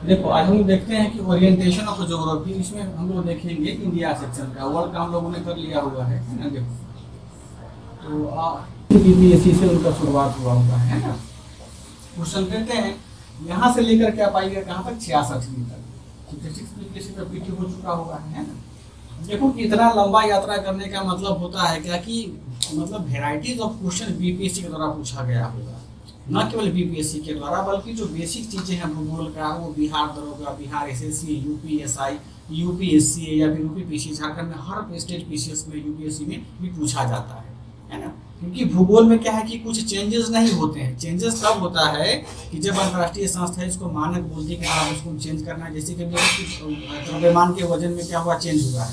देखो आज हम लोग देखते हैं कि ओरिएंटेशन ऑफ ज्योग्राफी, इसमें हम लोग देखेंगे इंडिया सेक्शन का। वर्ल्ड का हम लोगों ने कर लिया हुआ है ना। देखो तो बीपीएससी से उनका शुरुआत हुआ हुआ है ना। क्वेश्चन देते हैं यहाँ से लेकर के आप आइएगा कहाँ तक, 66वीं तक। 66 बीपीएससी का पीटी हो चुका हुआ है ना। देखो कि इतना लंबा यात्रा करने का मतलब होता है क्या कि मतलब वेराइटीज ऑफ क्वेश्चन बीपीएससी के द्वारा पूछा गया होगा। न केवल बीपीएससी के द्वारा बल्कि जो बेसिक चीजें हैं भूगोल का, वो बिहार दरोगा, बिहार एसएससी, यूपीएसआई, यूपीएससी या फिर यूपीपीसी, झारखंड में हर स्टेट पीसीएस में, यूपीएससी में भी पूछा जाता है ना। क्योंकि भूगोल में क्या है कि कुछ चेंजेस नहीं होते हैं। चेंजेस तब होता है कि जब अंतर्राष्ट्रीय संस्था इसको मानक बोलती है कि हाँ उसको चेंज करना है। जैसे कि द्रव्यमान के वजन में क्या हुआ, चेंज हुआ है,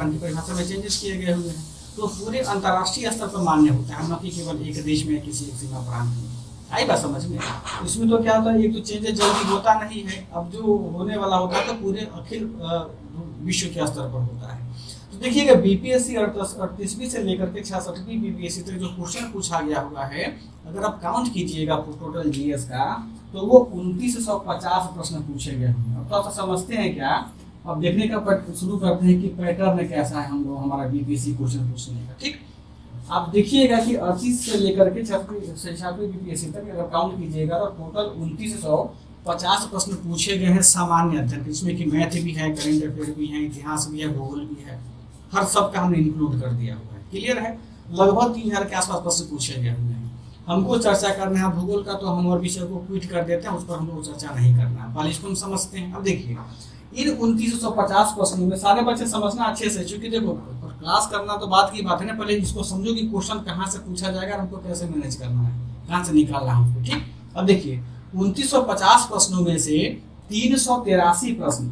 की परिभाषा में चेंजेस किए गए हुए हैं। तो पूरे अंतर्राष्ट्रीय स्तर पर मान्य होता है, न कि केवल एक देश में किसी एक सीमा प्रांत में। आई बात समझ में। इसमें तो क्या होता है, एक तो चेंजेस जल्दी होता नहीं है, अब जो होने वाला होता है तो पूरे अखिल विश्व के स्तर पर होता है। तो देखिएगा बीपीएससी 38वीं से लेकर के 66वीं बीपीएससी तक जो क्वेश्चन पूछा गया हुआ है, अगर आप काउंट कीजिएगा टोटल जीएस का, तो वो 2950 प्रश्न पूछे गए होंगे। अब तो आप समझते हैं क्या, अब देखने का शुरू करते हैं कि पैटर्न कैसा है हम लोग हमारा बीपीएससी क्वेश्चन पूछने का। ठीक, आप देखिएगा कि 38 से लेकर के 66वीं बीपीएससी तक अगर काउंट कीजिएगा तो टोटल 2950 प्रश्न पूछे गए हैं सामान्य अध्ययन, इसमें कि मैथ भी है, करेंट अफेयर भी है, इतिहास भी है, भूगोल भी है, हर सब का हमने इंक्लूड कर दिया हुआ है। क्लियर है। लगभग 3000 के आसपास प्रश्न पूछे गए हुए हैं। हमको चर्चा करना है भूगोल का, तो हम और विषय को क्विट कर देते हैं, उस पर हम लोग चर्चा नहीं करना है, पहले इसको हम समझते हैं। अब देखिए इन 2950 प्रश्नों में सारे बच्चे समझना अच्छे से, क्योंकि देखो क्लास करना तो बात की बात है ना, पहले इसको समझो कि क्वेश्चन कहाँ से पूछा जाएगा और हमको कैसे मैनेज करना है, कहाँ से निकालना है हमको। ठीक, अब देखिए 2950 प्रश्नों में से 383 प्रश्न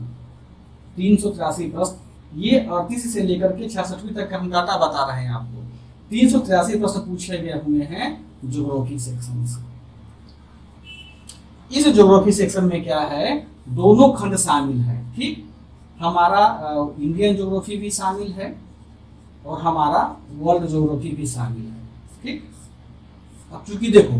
ये 38 से लेकर के 66वीं तक का हम डाटा बता रहे हैं आपको। 383 प्रश्न पूछे गए हुए हैं ज्योग्राफी सेक्शन से। इस ज्योग्राफी सेक्शन में क्या है, दोनों खंड शामिल है। ठीक, हमारा इंडियन ज्योग्राफी भी शामिल है और हमारा वर्ल्ड ज्योग्राफी भी शामिल है। ठीक, अब चूंकि देखो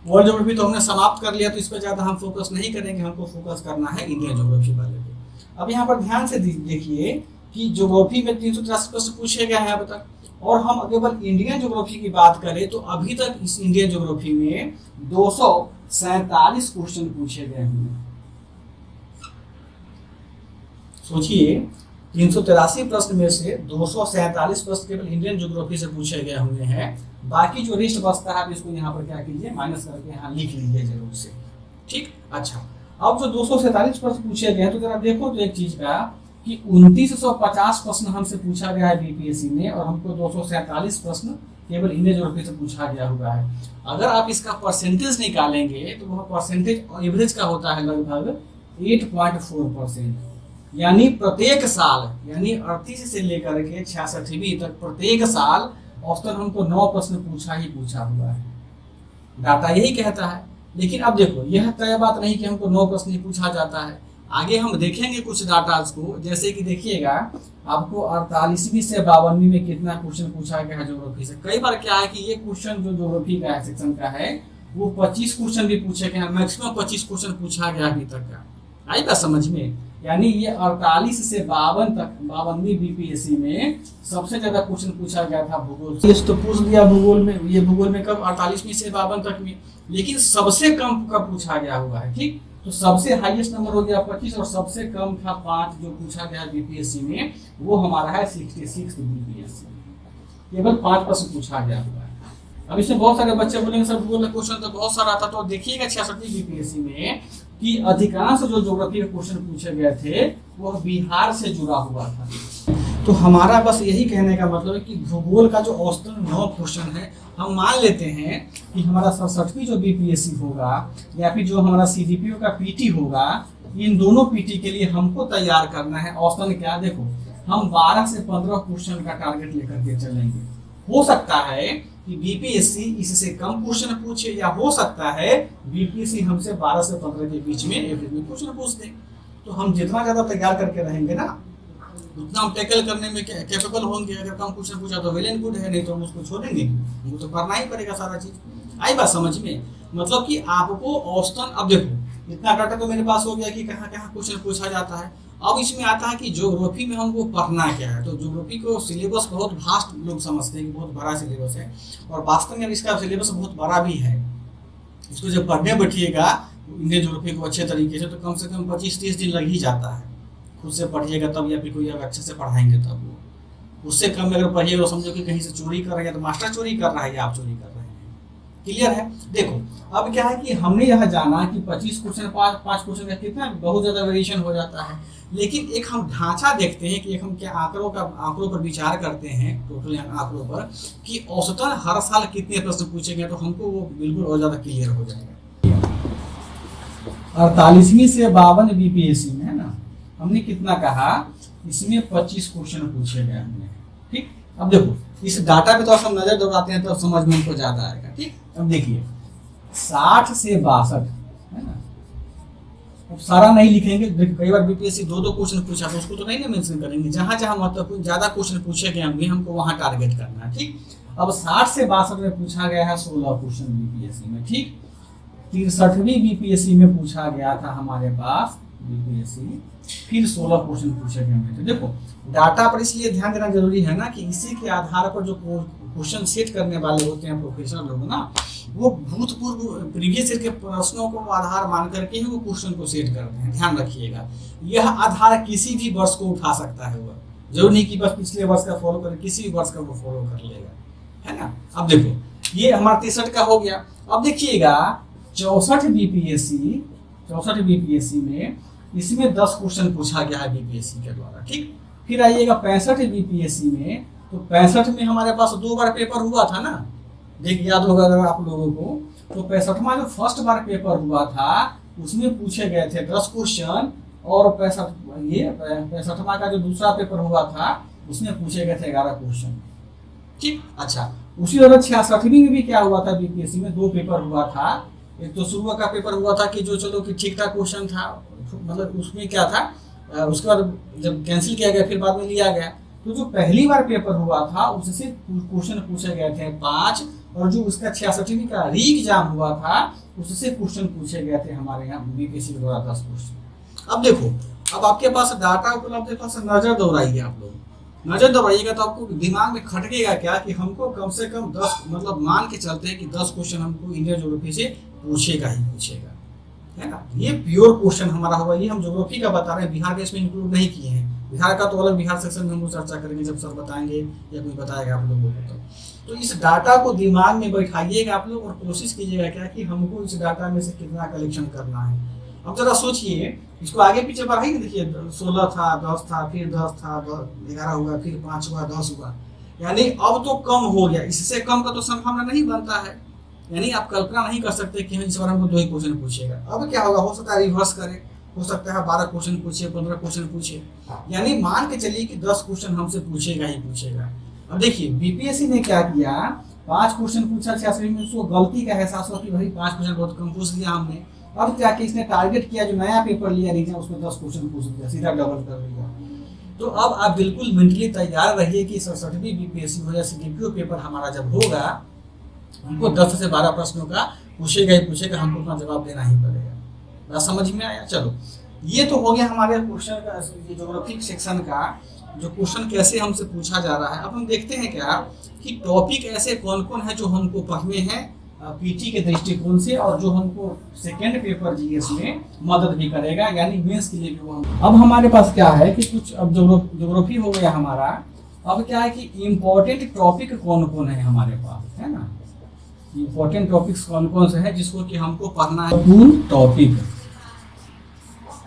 वर्ल्ड ज्योग्राफी तो हमने समाप्त कर लिया, तो इस पर ज्यादा हम फोकस नहीं करेंगे, हमको फोकस करना है इंडियन ज्योग्राफी वाले पे। अब यहाँ पर ध्यान से देखिए कि ज्योग्राफी में 383 प्रश्न पूछे गए हैं अब तक, और हम केवल इंडियन ज्योग्राफी की बात करें तो अभी तक इस इंडियन ज्योग्राफी में 247 क्वेश्चन पूछे गए हैं। सोचिए 383 प्रश्न में से 247 प्रश्न केवल इंडियन ज्योग्राफी से पूछे गए हुए हैं। बाकी जो रेस्ट बचता है आप इसको यहाँ पर क्या कीजिए, माइनस करके यहाँ लिख लीजिए जरूर से। ठीक, अच्छा अब जो 247 प्रश्न पूछे गए हैं तो जरा देखो तो एक चीज का कि 2950 प्रश्न हमसे पूछा गया है बीपीएससी में, और हमको 247 प्रश्न केवल इंडियन ज्योग्राफी से पूछा गया हुआ है। अगर आप इसका परसेंटेज निकालेंगे तो वह परसेंटेज एवरेज का होता है लगभग 8.4%। यानी प्रत्येक साल, यानी 38 से लेकर के 66वीं तक प्रत्येक साल औसतन हमको 9 प्रश्न पूछा ही पूछा हुआ है। डाटा यही कहता है। लेकिन अब देखो यह तय बात नहीं कि हमको 9 प्रश्न ही पूछा जाता है, आगे हम देखेंगे कुछ डाटा को। जैसे कि देखिएगा आपको 48वीं से 52वीं में कितना क्वेश्चन पूछा गया है ज्योग्राफी से। कई बार क्या है कि ये क्वेश्चन जो ज्योग्राफी का है सेक्शन का है वो 25 क्वेश्चन भी पूछे गए हैं, मैक्सिमम 25 क्वेश्चन पूछा गया अभी तक का। आई बात समझ में। यानी ये 48 से 52 तक 52वीं बीपीएससी में सबसे ज्यादा क्वेश्चन पूछा गया था भूगोल से। तो पूछ लिया भूगोल में, ये भूगोल में कब 48वीं से 52 तक में। लेकिन सबसे कम कब पूछा गया हुआ है। ठीक, तो सबसे हाईएस्ट नंबर हो गया 25 और सबसे कम था 5 जो पूछा गया बीपीएससी में, वो हमारा है 66 बीपीएससी। केवल 5 प्रश्न पूछा गया हुआ है। अब इसमें बहुत सारे बच्चे बोलेंगे सर भूगोल का क्वेश्चन तो बहुत सारा था, तो देखिएगा 66वीं बीपीएससी में कि अधिकांश जो ज्योग्राफी के क्वेश्चन पूछे गए थे वह बिहार से जुड़ा हुआ था। तो हमारा बस यही कहने का मतलब है कि भूगोल का जो औसतन 9 क्वेश्चन है, हम मान लेते हैं कि हमारा 67वीं जो बीपीएससी होगा या फिर जो हमारा सीजीपीओ का पीटी होगा, इन दोनों पीटी के लिए हमको तैयार करना है औसतन क्या, देखो हम 12 से 15 क्वेश्चन का टारगेट लेकर के चलेंगे। हो सकता है कि बीपीएससी इससे कम क्वेश्चन पूछे, या हो सकता है बीपीएससी हमसे 12 से 15 के बीच में एवरेज में क्वेश्चन पूछ दे। तो हम जितना ज्यादा तैयार करके रहेंगे ना उतना हम टैकल करने में कैपेबल होंगे। अगर कम क्वेश्चन पूछा तो वेल एंड गुड है, नहीं तो हम उसको छोड़ेंगे, हमको तो करना ही पड़ेगा सारा चीज। आई बात समझ में। मतलब कि आपको औसतन, अब देखो इतना डाटा तो मेरे पास हो गया कि कहाँ कहाँ क्वेश्चन पूछा जाता है। अब इसमें आता है कि ज्योग्राफी में हमको पढ़ना क्या है। तो ज्योग्राफी को सिलेबस बहुत वास्ट लोग समझते हैं कि बहुत बड़ा सिलेबस है, और वास्तव में इसका सिलेबस बहुत बड़ा भी है। इसको जब पढ़ने बैठिएगा इंडियन ज्योग्राफी को अच्छे तरीके से, तो कम से कम 25-30 दिन लग ही जाता है। खुद से पढ़िएगा तब, या फिर कोई अच्छे से पढ़ाएंगे तब। वो उससे कम अगर पढ़िएगा तो समझो कि कहीं से चोरी कर रहे हैं, तो मास्टर चोरी कर रहा है या आप चोरी कर रहे हैं। क्लियर है। देखो अब क्या है कि हमने यह जाना कि 25 क्वेश्चन 5 क्वेश्चन का कितना बहुत ज्यादा वेरिएशन हो जाता है, लेकिन एक हम ढांचा देखते हैं कि एक हम क्या आंकड़ों पर विचार करते हैं, टोटल आंकड़ों पर, कि औसतन हर साल कितने प्रश्न पूछे गए, तो हमको वो बिल्कुल और ज्यादा क्लियर हो जाएगा। 48वीं से 52 बीपीएससी में है ना, हमने कितना कहा, इसमें 25 क्वेश्चन पूछे गए हमने। ठीक, अब देखो इस डाटा पे तो हम नजर दौड़ाते हैं तो समझ में हमको ज्यादा आएगा। ठीक, अब देखिए 60 से 62 है ना, अब सारा नहीं लिखेंगे। देखिए कई बार बीपीएससी 2-2 क्वेश्चन पूछा तो उसको तो नहीं ना मेंशन करेंगे, जहां जहां महत्वपूर्ण ज्यादा क्वेश्चन पूछे गए होंगे हमको वहां टारगेट करना है। ठीक, अब 60 से 62 में पूछा गया है 16 क्वेश्चन बीपीएससी में। ठीक, 63वीं बीपीएससी में पूछा गया था हमारे पास बीपीएससी, फिर 16 क्वेश्चन पूछे गए होंगे। तो देखो डाटा पर इसलिए ध्यान देना जरूरी है ना, कि इसी के आधार पर जो क्वेश्चन सेट करने वाले होते हैं प्रोफेसर लोग ना, वो भूतपूर्व प्रीवियस ईयर के प्रश्नों को आधार मान करके ही वो क्वेश्चन को सेट करते हैं। ध्यान रखिएगा, यह आधार किसी भी वर्ष को उठा सकता है। वह जरूर नहीं कि बस पिछले वर्ष का फॉलो करे, किसी भी वर्ष का वो फॉलो कर लेगा, है ना। अब देखो ये हमारा 63 का हो गया। अब देखिएगा 64 बीपीएससी में इसमें 10 क्वेश्चन पूछा गया है बीपीएससी के द्वारा। ठीक, फिर आइएगा 65 बीपीएससी में, तो 65 में हमारे पास 2 बार पेपर हुआ था ना, देख याद होगा अगर आप लोगों को। तो 65वां जो फर्स्ट बार पेपर हुआ था उसमें पूछे गए थे 10 क्वेश्चन, और 65वां का जो दूसरा पेपर हुआ था उसमें पूछे गए थे 11 क्वेश्चन। ठीक, अच्छा उसी तरह 66वीं में भी क्या हुआ था, बीपीएससी में 2 पेपर हुआ था। एक तो शुरू का पेपर हुआ था कि जो चलो कि ठीक ठाक क्वेश्चन था, मतलब उसमें क्या था, उसके बाद जब कैंसिल किया गया फिर बाद में लिया गया। तो जो पहली बार पेपर हुआ था उससे क्वेश्चन पूछे गए थे 5, और जो उसका 66वीं का री एग्जाम हुआ था उससे क्वेश्चन पूछे गए थे हमारे यहाँ बीपीएससी के द्वारा 10 क्वेश्चन। अब देखो, अब आपके पास डाटा उपलब्ध है, तो नजर दौड़ाइए। आप लोग नजर दौड़ाइएगा तो आपको दिमाग में खटकेगा क्या, कि हमको कम से कम 10, मतलब मान के चलते हैं कि 10 क्वेश्चन हमको इंडियन ज्योग्राफी से पूछेगा ही पूछेगा, है ना। ये प्योर क्वेश्चन हमारा होगा। ये हम ज्योग्राफी का बता रहे हैं, बिहार के इसमें इंक्लूड नहीं किए हैं। बिहार का तो अलग बिहार सेक्शन में हम लोग चर्चा करेंगे जब सर बताएंगे या कोई बताएगा आप लोगों को। तो इस डाटा को दिमाग में बैठाइएगा आप लोग, और कोशिश कीजिएगा क्या कि हमको इस डाटा में से कितना कलेक्शन करना है। अब जरा सोचिए, इसको आगे पीछे बढ़ाइए। देखिए 16 था, 10 था, फिर 10 था, 11 हुआ, फिर 5 हुआ, 10 हुआ, यानी अब तो कम हो गया। इससे कम का तो संभावना नहीं बनता है, यानी आप कल्पना नहीं कर सकते कि इस बार हमको 2 ही क्वेश्चन पूछेगा। अब क्या होगा, हो सकता है रिवर्स करे, हो सकता है 12 क्वेश्चन पूछे, 15 क्वेश्चन पूछे, यानी मान के चलिए कि 10 क्वेश्चन हमसे पूछेगा ही पूछेगा। अब देखिए बीपीएससी ने क्या किया, 5 क्वेश्चन पूछा 86 में, उसको गलती का एहसास हुआ कि भाई 5 क्वेश्चन बहुत कम पूछ लिया हमने। अब क्या कि इसने टारगेट किया, जो नया पेपर लिया रीजन उसमें 10 क्वेश्चन पूछ लिया, सीधा डबल कर लिया। तो अब आप बिल्कुल मेंटली तैयार रहिए कि 67वीं बीपीएससी हो या सीडीपीओ पेपर हमारा जब होगा, हमको 10 से 12 प्रश्नों का पूछेगा ही पूछेगा, हमको अपना जवाब देना ही पड़ेगा। बात समझ में आया। चलो ये तो हो गया हमारे क्वेश्चन का, ज्योग्राफिक सेक्शन का जो क्वेश्चन कैसे हमसे पूछा जा रहा है। अब हम देखते हैं क्या कि टॉपिक ऐसे कौन कौन है जो हमको पढ़ने हैं पीटी के दृष्टिकोण से, और जो हमको सेकेंड पेपर जीएस में मदद भी करेगा, यानी मेंस के लिए भी वो हम। अब हमारे पास क्या है कि कुछ, अब ज्योग्राफी हो गया हमारा। अब क्या है कि इम्पोर्टेंट टॉपिक कौन कौन है हमारे पास, है ना। इम्पोर्टेंट टॉपिक्स कौन कौन से हैं जिसको कि हमको पढ़ना है। महत्वपूर्ण टॉपिक,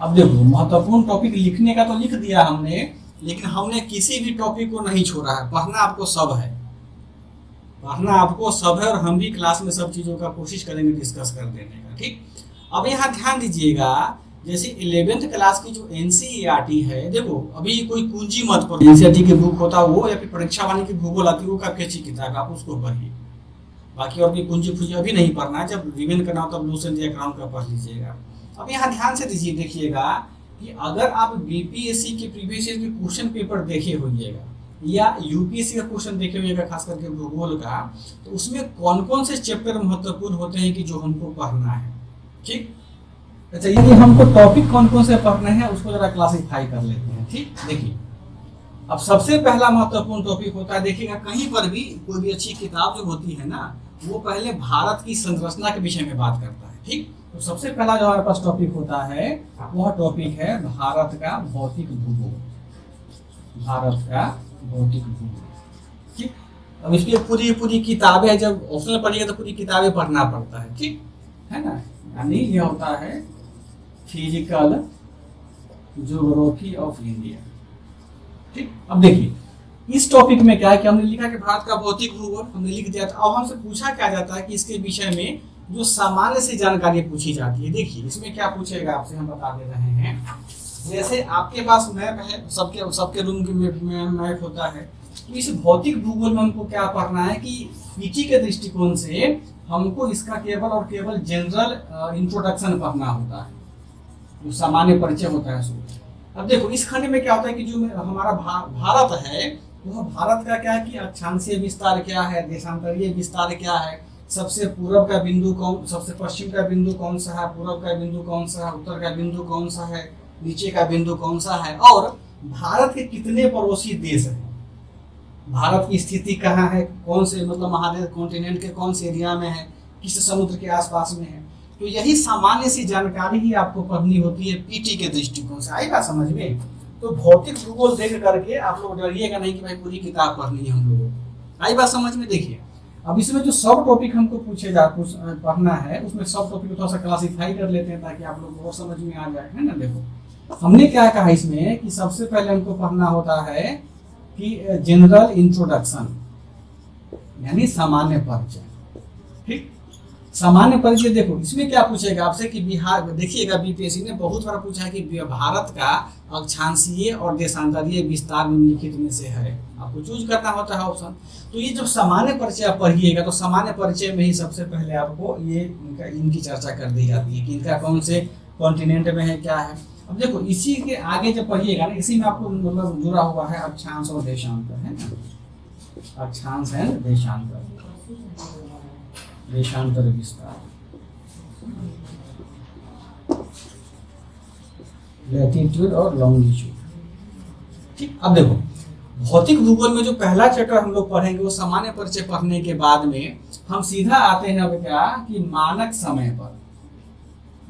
अब देखो महत्वपूर्ण टॉपिक लिखने का तो लिख दिया हमने, लेकिन हमने किसी भी टॉपिक को नहीं छोड़ा है। पढ़ना आपको सब है, पढ़ना आपको सब है, और हम भी क्लास में सब चीज़ों का कोशिश करेंगे डिस्कस कर देने का। ठीक, अब यहाँ ध्यान दीजिएगा, जैसे 11th क्लास की जो एनसीईआरटी है, देखो अभी कोई कुंजी मत पढ़ो। एनसीईआरटी की बुक होता वो, या फिर परीक्षा वाली की भूगोल आती वो काफी अच्छी किताब, आप उसको पढ़िए। बाकी और भी कुंजी फुंजी अभी नहीं पढ़ना है, जब रिवीजन करना हो तब लूसेंट या क्राउन का पढ़ लीजिएगा। अब यहाँ ध्यान से देखिएगा कि अगर आप बीपीएससी के प्रीवियस ईयर के क्वेश्चन पेपर देखे होइएगा या यूपीएससी का क्वेश्चन देखे होइएगा, खास करके भूगोल का, तो उसमें कौन कौन से चैप्टर महत्वपूर्ण होते हैं कि जो हमको पढ़ना है। ठीक, अच्छा, ये हमको टॉपिक कौन कौन से पढ़ने हैं उसको जरा क्लासिफाई कर लेते हैं। ठीक, देखिए अब सबसे पहला महत्वपूर्ण टॉपिक होता है, देखिएगा कहीं पर भी कोई भी अच्छी किताब जो होती है ना, वो पहले भारत की संरचना के विषय में बात करता है। ठीक, तो सबसे पहला जो हमारे पास टॉपिक होता है वह टॉपिक है भारत का भौतिक भूगोल। भारत का भौतिक भूगोल। ठीक, अब इसकी पूरी किताबें जब ऑप्शनल पढ़िएगा तो पूरी किताबें पढ़ना पड़ता है। ठीक है ना, यानी ये होता है फिजिकल ज्योग्राफी ऑफ इंडिया। ठीक, अब देखिए इस टॉपिक में क्या है कि हमने लिखा कि भारत का भौतिक भूगोल हमने लिख दिया था। अब हमसे पूछा क्या जाता है कि इसके विषय में जो सामान्य सी जानकारी पूछी जाती है। देखिए इसमें क्या पूछेगा आपसे, हम बता दे रहे हैं। जैसे आपके पास मैप है, सबके रूम के मैप होता है, तो इस भौतिक भूगोल में हमको क्या पढ़ना है कि पीटी के दृष्टिकोण से हमको इसका केवल और केवल जनरल इंट्रोडक्शन पढ़ना होता है, जो सामान्य परिचय होता है उसमें। अब देखो इस खंड में क्या होता है कि जो हमारा भारत है, वह भारत का क्या है कि अक्षांशीय विस्तार क्या है, देशांतरीय विस्तार क्या है, सबसे पूर्व का बिंदु कौन, सबसे पश्चिम का बिंदु कौन सा है, पूर्व का बिंदु कौन सा है, उत्तर का बिंदु कौन सा है, नीचे का बिंदु कौन सा है, और भारत के कितने पड़ोसी देश हैं, भारत की स्थिति कहाँ है, कौन से मतलब महादेश कॉन्टिनेंट के कौन से एरिया में है, किस समुद्र के आसपास में है। तो यही सामान्य सी जानकारी ही आपको पढ़नी होती है पीटी के दृष्टिकोण से। आएगा समझ में? तो भौतिक भूगोल देख करके आप लोग डरिएगा नहीं कि भाई पूरी किताब पढ़नी है हम लोगों को। आई बात समझ में? देखिए अब इसमें जो सब टॉपिक हमको पढ़ना है, उसमें सब टॉपिक को थोड़ा सा क्लासिफाई कर लेते हैं ताकि आप लोग को समझ में आ जाए, है ना। देखो हमने क्या कहा इसमें कि सबसे पहले हमको पढ़ना होता है कि जनरल इंट्रोडक्शन, यानी सामान्य परिचय। ठीक, सामान्य परिचय। देखो इसमें क्या पूछेगा आपसे कि बिहार, देखिएगा बीपीएससी ने बहुत बार पूछा है कि भारत का अक्षांशीय और देशांतरीय विस्तार निम्नलिखित में से है, आपको चूज करना होता है ऑप्शन। तो ये जब सामान्य परिचय आप पढ़िएगा तो सामान्य परिचय में ही सबसे पहले आपको ये इनकी चर्चा कर दी जाती है कि इनका कौन से कॉन्टिनेंट में है, क्या है। अब देखो इसी के आगे जब पढ़िएगा ना, इसी में आपको मतलब जुड़ा हुआ है अक्षांश और देशांतर, है ना, अक्षांश एंड देशांतर, देशांतर विस्तार, लैटिट्यूड और लॉन्गिट्यूड। ठीक, अब देखो भौतिक भूगोल में जो पहला चैप्टर हम लोग पढ़ेंगे वो सामान्य परिचय पढ़ने के बाद में हम सीधा आते हैं अब क्या कि मानक समय पर।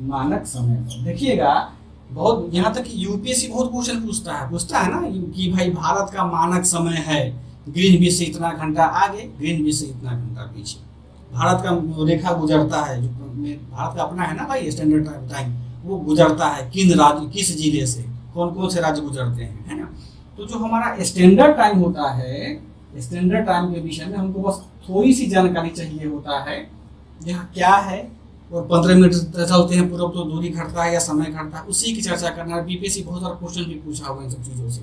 मानक समय पर देखिएगा बहुत, यहाँ तक कि यूपीएससी बहुत क्वेश्चन पूछता है ना कि भाई भारत का मानक समय है ग्रीनविच से इतना घंटा आगे, ग्रीनविच से इतना घंटा पीछे। भारत का रेखा गुजरता है, जो भारत का अपना है ना भाई स्टैंडर्ड टाइम, वो गुजरता है किन राज्य, किस जिले से, कौन कौन से राज्य गुजरते हैं, है ना। तो जो हमारा स्टैंडर्ड टाइम होता है, स्टैंडर्ड टाइम के विषय में हमको बस थोड़ी सी जानकारी चाहिए होता है, यहाँ क्या है, और 15 मिनट चलते हैं पूर्व तो दूरी घटता है या समय घटता है, उसी की चर्चा करना है। बीपीएससी बहुत सारा क्वेश्चन भी पूछा हुआ इन सब चीज़ों से,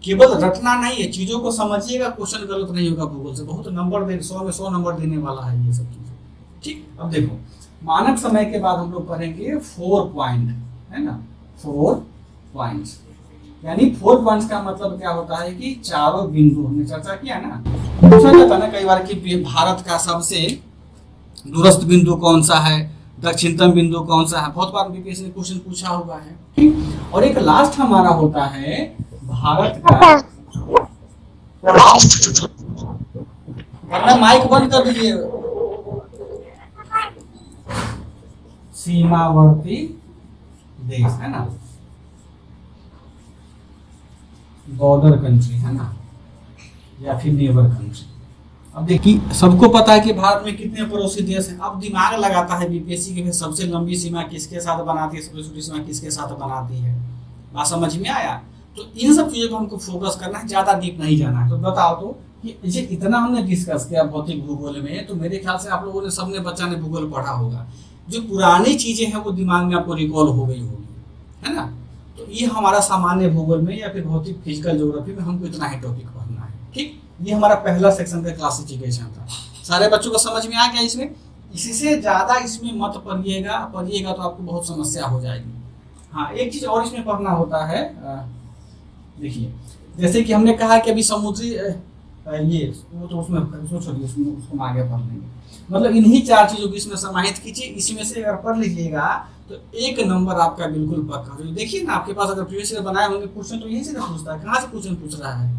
केवल रटना नहीं है, चीज़ों को समझिएगा, क्वेश्चन गलत नहीं होगा भूगोल से, बहुत नंबर 100 में 100 नंबर देने वाला है ये सब चीज़ें। ठीक, अब देखो मानक समय के बाद हम लोग पढ़ेंगे 4 पॉइंट, है ना, 4 पॉइंट्स, यानी 4 पॉइंट्स का मतलब क्या होता है कि चारों बिंदु, हमने चर्चा किया ना, पूछा जाता ना कई बार कि भारत का सबसे दूरस्थ बिंदु कौन सा है, दक्षिणतम बिंदु कौन सा है, बहुत बार बीपीएससी ने क्वेश्चन पूछा हुआ है। ठीक, और एक लास्ट हमारा होता है भारत का, वरना माइक बंद कर दीजिए, सीमावर्ती देश, है ना, बॉर्डर कंट्री, है ना, या फिर नेबर कंट्री। अब देखिए सबको पता है कि भारत में कितने पड़ोसी देश हैं। अब दिमाग लगाता है बीपीएससी की सबसे लंबी सीमा किसके साथ बनाती है, सबसे छोटी सीमा किसके साथ बनाती है। बात समझ में आया? तो इन सब चीज़ों पर हमको फोकस करना है, ज़्यादा डीप नहीं जाना है। तो बताओ तो कि ये इतना हमने डिस्कस किया भौतिक भूगोल में, तो मेरे ख्याल से आप लोगों ने, सबने बच्चा ने भूगोल पढ़ा होगा, जो पुरानी चीज़ें हैं वो दिमाग में आपको रिकॉल हो गई होगी, है ना। तो ये हमारा सामान्य भूगोल में या फिर भौतिक फिजिकल ज्योग्राफी में हमको इतना ही टॉपिक पढ़ना है। ठीक, ये हमारा पहला सेक्शन का क्लासिफिकेशन था। सारे बच्चों को समझ में आ गया इसमें? इसी से ज़्यादा इसमें मत पढ़िएगा तो आपको बहुत समस्या हो जाएगी। हाँ, एक चीज़ और इसमें पढ़ना होता है, देखिए जैसे कि हमने कहा कि अभी समुद्री ये वो तो उसमें उसको छोड़िए, उसको हम आगे पढ़ लेंगे। मतलब इन्हीं 4 चीजों को इसमें समाहित कीजिए, इसमें से अगर पढ़ लीजिएगा तो 1 नंबर आपका बिल्कुल पक्का हो। देखिए ना, आपके पास अगर प्रीवियस ईयर बनाए होंगे क्वेश्चन तो यही से ना पूछता है, कहाँ से क्वेश्चन पूछ रहा है।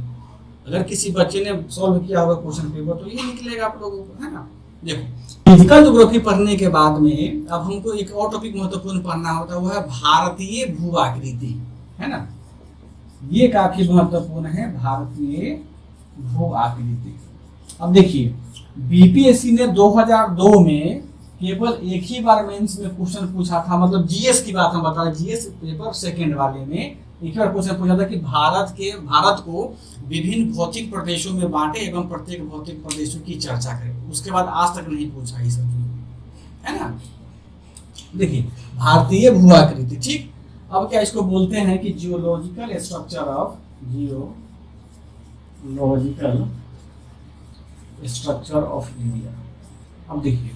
अगर किसी बच्चे ने सॉल्व किया होगा क्वेश्चन पेपर तो ये निकलेगा आप लोगों को, है ना। देखो, फिजिकल ज्योग्राफी पढ़ने के बाद में अब हमको एक और टॉपिक महत्वपूर्ण पढ़ना होता है, वो है भारतीय भू आकृति, है ना। ये काफी महत्वपूर्ण है, भारतीय भू आकृति। अब देखिए, बीपीएससी ने 2002 में केवल एक ही बार मेंस में क्वेश्चन पूछा था, मतलब जीएस की बात हम बता रहे, जीएस पेपर सेकंड वाले में एक बार क्वेश्चन पूछा था कि भारत को विभिन्न भौतिक प्रदेशों में बांटे एवं प्रत्येक भौतिक प्रदेशों की चर्चा करें। उसके बाद आज तक नहीं पूछा ये सब, है ना। देखिए, भारतीय भू आकृति, ठीक। अब क्या इसको बोलते हैं कि जियोलॉजिकल स्ट्रक्चर ऑफ इंडिया। अब देखिए,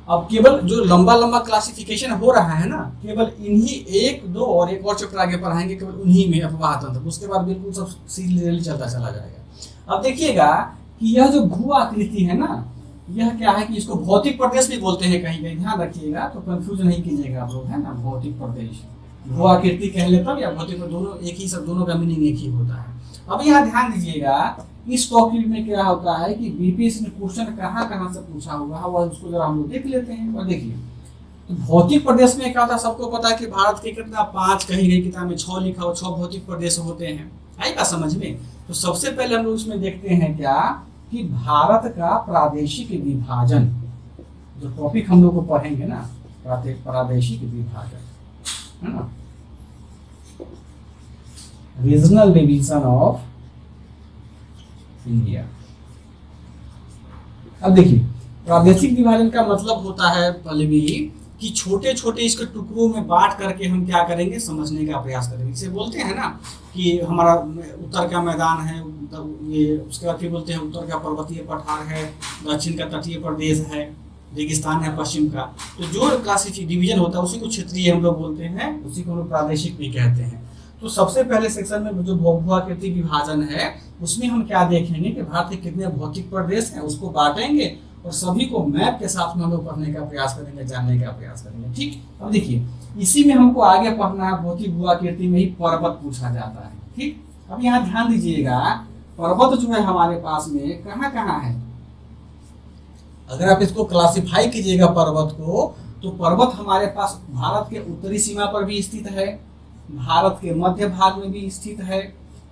अब केवल जो लंबा लंबा क्लासिफिकेशन हो रहा है ना, केवल इन्हीं 1, 2 और एक और चैप्टर आगे पढ़ाएंगे, केवल उन्हीं में अपवाह तंत्र, उसके बाद बिल्कुल सब सीरियली चलता चला जाएगा। अब देखिएगा कि यह जो भू आकृति है ना, यह क्या है कि इसको भौतिक प्रदेश भी बोलते हैं कहीं कहीं, ध्यान रखिएगा, तो कंफ्यूज नहीं कीजिएगा आप लोग, है ना। भौतिक प्रदेश, भू आकृति कह लेता हूं या भौतिक, दोनों एक ही, सब दोनों का मीनिंग एक ही होता है। अब यहाँ ध्यान दीजिएगा, इस टॉपिक में क्या होता है कि बीपीएससी ने क्वेश्चन कहाँ कहाँ से पूछा होगा, वह उसको जरा हम लोग देख लेते हैं। और देखिए, तो भौतिक प्रदेश में क्या होता है, सबको पता है कि भारत के कितना 5, कहीं कहीं किताब में 6 लिखा हो, 6 भौतिक प्रदेश होते हैं, आएगा समझ में। तो सबसे पहले हम लोग इसमें देखते हैं क्या कि भारत का प्रादेशिक विभाजन, जो टॉपिक हम लोग को पढ़ेंगे ना, प्रादेशिक विभाजन, है ना, रीजनल डिवीजन ऑफ इंडिया। अब देखिए, प्रादेशिक विभाजन का मतलब होता है पहले भी कि छोटे छोटे इसके टुकड़ों में बांट करके हम क्या करेंगे, समझने का प्रयास करेंगे। इसे बोलते हैं ना कि हमारा उत्तर का मैदान है, ये उसके बाद फिर बोलते हैं उत्तर का पर्वतीय पठार है, दक्षिण का तटीय प्रदेश है, रेगिस्तान है पश्चिम का। तो जो क्लासिफिक डिवीजन होता है उसी को क्षेत्रीय हम लोग बोलते हैं, उसी को हम लोग प्रादेशिक भी कहते हैं। तो सबसे पहले सेक्शन में जो भू आकृति विभाजन है, उसमें हम क्या देखेंगे कि भारत के कितने भौतिक प्रदेश हैं, उसको बांटेंगे और सभी को मैप के साथ में हम लोग पढ़ने का प्रयास करेंगे, जानने का प्रयास करेंगे, ठीक। अब देखिए, इसी में हमको आगे पढ़ना है, भौतिक भू आकृति में ही पर्वत पूछा जाता है, ठीक। अब यहाँ ध्यान दीजिएगा, पर्वत जो है हमारे पास में कहाँ कहाँ है। अगर आप इसको क्लासिफाई कीजिएगा पर्वत को, तो पर्वत हमारे पास भारत के उत्तरी सीमा पर भी स्थित है, भारत के मध्य भाग में भी स्थित है,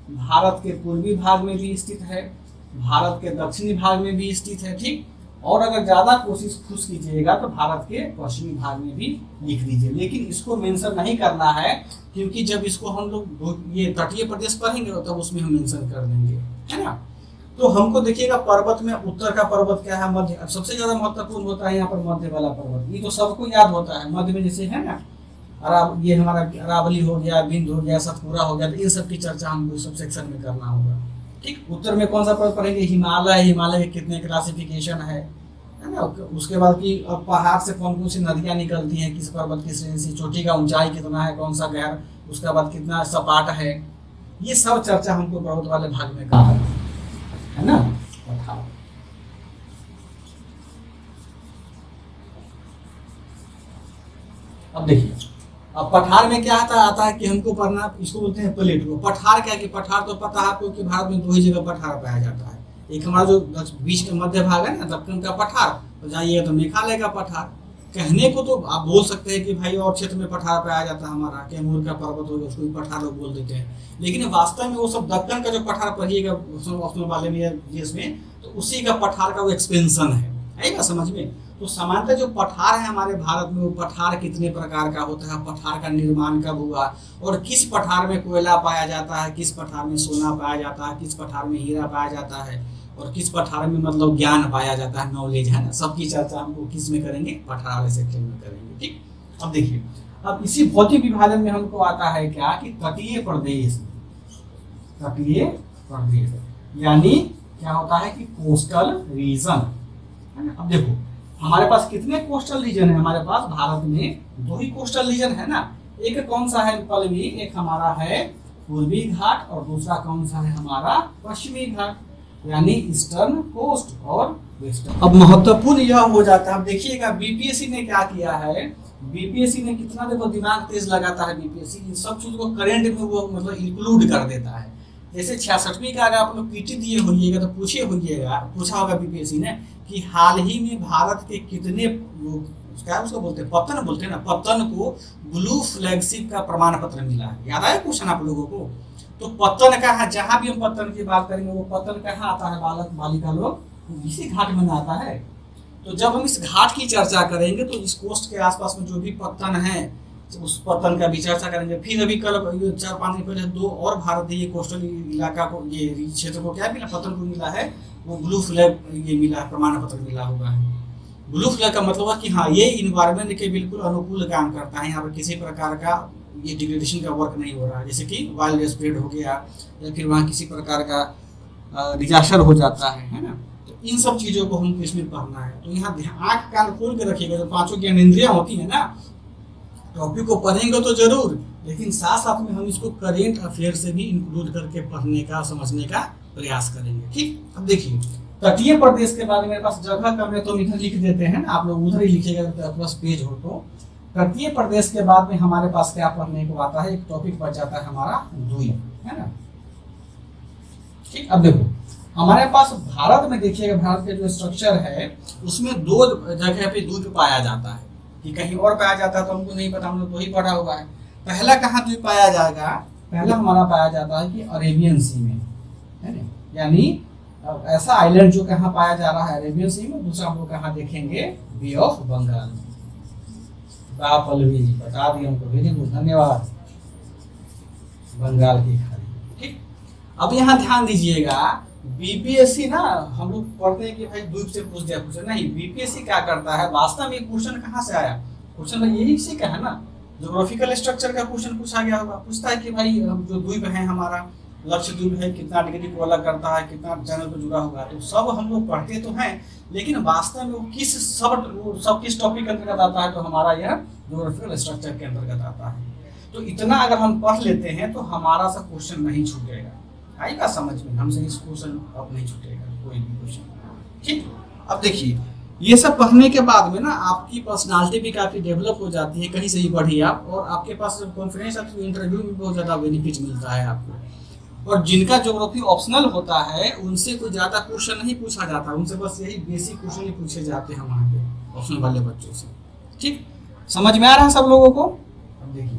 भारत के पूर्वी भाग में भी स्थित है, भारत के दक्षिणी भाग में भी स्थित है, ठीक। और अगर ज्यादा कोशिश खुश कीजिएगा तो भारत के पश्चिमी भाग में भी लिख दीजिए, लेकिन इसको मेंशन नहीं करना है, क्योंकि जब इसको हम लोग ये तटीय प्रदेश पढ़ेंगे तब उसमें हम मेंशन कर देंगे, है ना। तो हमको देखिएगा, पर्वत में उत्तर का पर्वत क्या है, मध्य। अब सबसे ज्यादा महत्वपूर्ण होता है यहाँ पर मध्य वाला पर्वत, ये तो सबको याद होता है। मध्य में जैसे है ना, ये हमारा अरावली हो गया, बिंद हो गया, सतपुरा हो गया, तो इन सब की चर्चा हमको सब सेक्शन में करना होगा, ठीक। उत्तर में कौन सा पर्वत पढ़ेंगे, हिमालय, हिमालय के कितने क्लासिफिकेशन है ना। उसके बाद की पहाड़ से कौन कौन सी नदियां निकलती हैं, किस पर्वत की श्रेणी से, चोटी का ऊंचाई कितना है, कौन सा गहर, उसके बाद कितना सपाट है, ये सब चर्चा हमको पर्वत वाले भाग में करना है ना। अब देखिए, अब पठार में क्या आता है कि हमको पढ़ना, इसको बोलते हैं प्लेटो। पठार क्या है कि पठार तो पता है आपको कि भारत में 2 ही जगह पठार पाया जाता है, एक हमारा जो बीच का मध्य भाग है ना, दक्षिण का पठार, तो जाइएगा तो मेघालय का पठार। कहने को तो आप बोल सकते हैं कि भाई और क्षेत्र में पठार पाया जाता है, हमारा कैमूर का पर्वत हो गया, उसको भी पठार लोग बोल देते हैं, लेकिन वास्तव में वो सब दक्कन का जो पठार पढ़िएगा ऑप्शनल वाले में जिसमें, तो उसी का पठार का वो एक्सपेंशन है, आएगा समझ में। तो सामान्यतः जो पठार है हमारे भारत में, वो पठार कितने प्रकार का होता है, पठार का निर्माण कब हुआ, और किस पठार में कोयला पाया जाता है, किस पठार में सोना पाया जाता है, किस पठार में हीरा पाया जाता है, और किस पठार में मतलब ज्ञान पाया जाता है, नॉलेज, है ना। सबकी चर्चा हमको किस में करेंगे, पठार वाले सेक्शन में करेंगे, ठीक। अब देखिए, अब इसी भौतिक विभाजन में हमको आता है क्या कि तटीय प्रदेश। तटीय प्रदेश यानी क्या होता है कि कोस्टल रीजन, है ना। अब देखो, हमारे पास कितने कोस्टल रीजन है, हमारे पास भारत में 2 ही कोस्टल रीजन है ना। एक कौन सा है पल्लवी, एक हमारा है पूर्वी घाट, और दूसरा कौन सा है हमारा पश्चिमी घाट। यानी ईस्टर्न कोस्ट और वेस्टर्न। अब महत्वपूर्ण यह हो जाता है, अब देखिएगा बीपीएससी ने क्या किया है, बीपीएससी ने कितना देखो दिमाग तेज लगाता है बीपीएससी, इन सब चीज को करंट में वो मतलब इंक्लूड कर देता है। जैसे 66वीं का अगर आप लोग पीटी दिए होइएगा तो पूछा होगा बीपीएससी ने कि हाल ही में भारत के कितने क्या उसको बोलते हैं, पत्तन बोलते हैं ना, पत्तन को ब्लू फ्लैगशिप का प्रमाण पत्र मिला है। याद आया क्वेश्चन आप लोगों को? तो पत्तन कहाँ, जहां भी हम पत्तन की बात करेंगे वो पत्तन कहाँ आता है, बालक बालिका लोग इसी घाट में आता है। तो जब हम इस घाट की चर्चा करेंगे तो इस कोस्ट के आसपास में जो भी पत्तन है उस पत्तन का भी चर्चा करेंगे। फिर अभी कल 4-5 दिन पहले 2 और भारतीय कोस्टल इलाका को, ये क्षेत्र को क्या मिला, पत्तन को मिला है, वो ब्लू फ्लैग ये मिला है, प्रमाण पत्र मिला हुआ है। ब्लू फ्लैग का मतलब है कि हाँ ये इन्वायरमेंट के बिल्कुल अनुकूल काम करता है, यहाँ पर किसी प्रकार का ये डिग्रेडेशन का वर्क नहीं हो रहा है, जैसे कि वाइल्ड स्प्रेड हो गया या फिर वहाँ किसी प्रकार का डिजास्टर हो जाता है ना। तो इन सब चीज़ों को हमको इसमें पढ़ना है। तो यहाँ आँख कान खोल के रखिएगा, जो 5 ज्ञानेंद्रियाँ होती है ना, टॉपिक को पढ़ेंगे तो जरूर, लेकिन साथ साथ में हम इसको करेंट अफेयर से भी इंक्लूड करके पढ़ने का समझने का प्रयास करेंगे। ठीक, अब देखिए तटीय प्रदेश के बारे में मेरे पास जगह कम है तो हम इधर लिख देते हैं ना, आप लोग उधर ही लिखिएगा तो प्लस पेज हो। तो तटीय प्रदेश के बाद में हमारे पास क्या पढ़ने को आता है, एक टॉपिक बच जाता है हमारा द्वीप, है ना। ठीक, अब देखो हमारे पास भारत में देखिएगा, भारत का जो स्ट्रक्चर है उसमें 2 जगह पे द्वीप पाया जाता है, कि कहीं और पाया जाता है तो हमको नहीं पता, हमने तो ही पढ़ा हुआ है। पहला कहाँ द्वीप पाया जाएगा, पहला हमारा पाया जाता है कि अरेबियन सी में, है ना, यानी ऐसा आइलैंड जो कहाँ पाया जा रहा है, अरेबियन सी में। दूसरा हम लोग कहाँ देखेंगे, बे ऑफ बंगाल में। पल्लवी जी बता दिए हमको, वेरी गुड, धन्यवाद, बंगाल की खाड़ी। ठीक, अब यहाँ ध्यान दीजिएगा, बीपीएससी ना हम लोग पढ़ते हैं कि भाई द्वीप से पूछ दिया क्वेश्चन, नहीं, बीपीएससी क्या करता है, वास्तव में क्वेश्चन कहाँ से आया, क्वेश्चन यही इसी का है ना, ज्योग्राफिकल स्ट्रक्चर का क्वेश्चन पूछा गया होगा। पूछता है कि भाई जो द्वीप है हमारा, लक्षद्वीप है, कितना डिग्री को अलग करता है, कितना चैनल पर जुड़ा होगा, तो सब हम लोग पढ़ते तो हैं, लेकिन वास्तव में वो सब किस टॉपिक के अंतर्गत आता है, तो हमारा यह ज्योग्राफिकल स्ट्रक्चर के अंतर्गत आता है। तो इतना अगर हम पढ़ लेते हैं तो हमारा सा क्वेश्चन नहीं छूटेगा, आएगा समझ में, हमसे इस क्वेश्चन अब नहीं छूटेगा कोई भी क्वेश्चन। ठीक, अब देखिए ये सब पढ़ने के बाद में ना आपकी पर्सनालिटी भी काफ़ी डेवलप हो जाती है, कहीं से ही पढ़िए आप, और आपके पास जब कॉन्फिडेंस आती है इंटरव्यू में बहुत ज़्यादा बेनिफिट मिलता है आपको। और जिनका ज्योग्राफी ऑप्शनल होता है उनसे कोई ज़्यादा क्वेश्चन नहीं पूछा जाता, उनसे बस यही बेसिक क्वेश्चन ही पूछे जाते हैं वहाँ के ऑप्शनल वाले बच्चों से। ठीक, समझ में आ रहा है सब लोगों को? अब देखिए